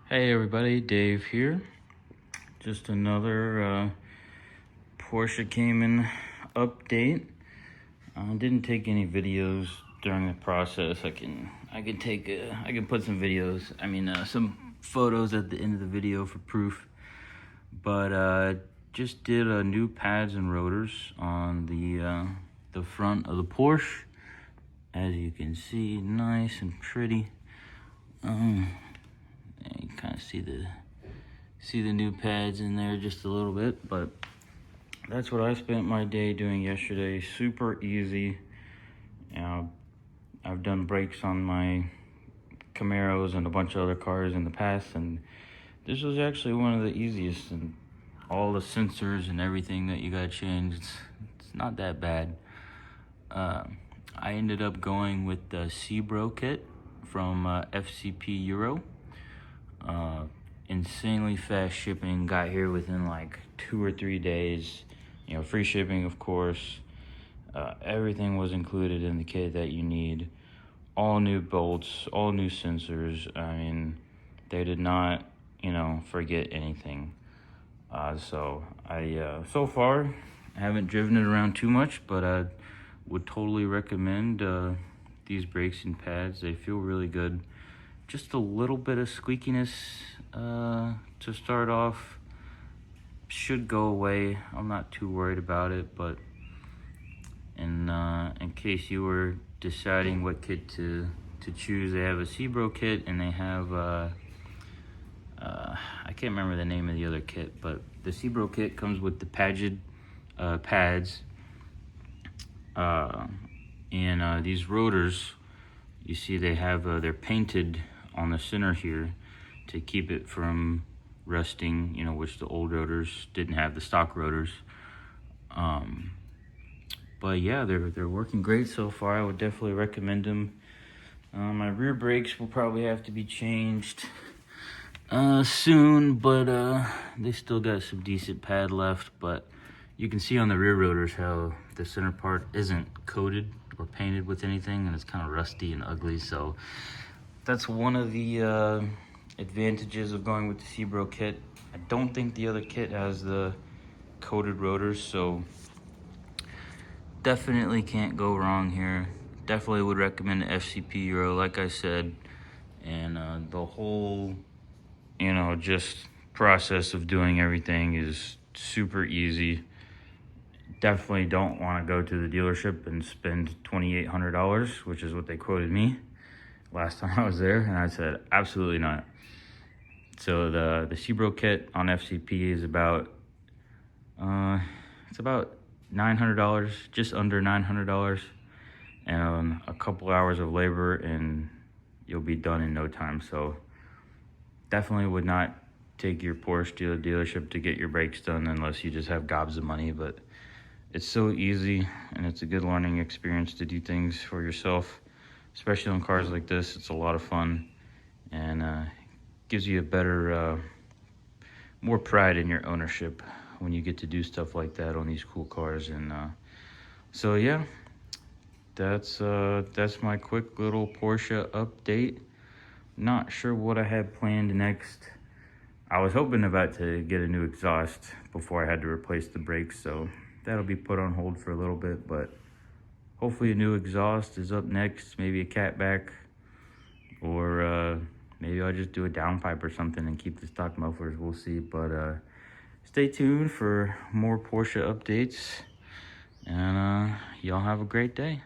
Hey everybody, Dave here. Just another Porsche Cayman update. I didn't take any videos during the process. I can put some videos. Some photos at the end of the video for proof. But just did new pads and rotors on the front of the Porsche. As you can see, nice and pretty. You kind of see the new pads in there just a little bit, but that's what I spent my day doing yesterday. Super easy. I've done brakes on my Camaros and a bunch of other cars in the past, and this was actually one of the easiest. And all the sensors and everything that you gotta change, it's not that bad. I ended up going with the Sebro kit from FCP EURO. Insanely fast shipping, got here within like 2 or 3 days. Free shipping, of course. Everything was included in the kit that you need. All new bolts, all new sensors. They did not, forget anything. So far, I haven't driven it around too much, but I would totally recommend these brakes and pads. They feel really good. Just a little bit of squeakiness to start off. Should go away. I'm not too worried about it, but in case you were deciding what kit to choose, they have a Sebro kit, and they have I can't remember the name of the other kit, but the Sebro kit comes with the pads, and these rotors, you see they have they're painted on the center here to keep it from rusting, which the old rotors didn't have, the stock rotors. But yeah, they're working great so far. I would definitely recommend them. My rear brakes will probably have to be changed soon, but they still got some decent pad left. But you can see on the rear rotors how the center part isn't coated or painted with anything, and it's kind of rusty and ugly. So that's one of the advantages of going with the Sebro kit. I don't think the other kit has the coated rotors, so definitely can't go wrong here. Definitely would recommend the FCP EURO, like I said. And the whole, just process of doing everything is super easy. Definitely don't want to go to the dealership and spend $2,800, which is what they quoted me last time I was there, and I said absolutely not. So the Sebro kit on FCP is about it's about $900, just under $900, and a couple hours of labor, and you'll be done in no time. So definitely would not take your Porsche to the dealership to get your brakes done unless you just have gobs of money. But it's so easy, and it's a good learning experience to do things for yourself, especially on cars like this. It's a lot of fun, and gives you a better, more pride in your ownership when you get to do stuff like that on these cool cars. And so yeah, that's my quick little Porsche update. Not sure what I had planned next. I was hoping about to get a new exhaust before I had to replace the brakes, so that'll be put on hold for a little bit, but hopefully a new exhaust is up next, maybe a catback, or maybe I'll just do a downpipe or something and keep the stock mufflers. We'll see, but stay tuned for more Porsche updates, and y'all have a great day.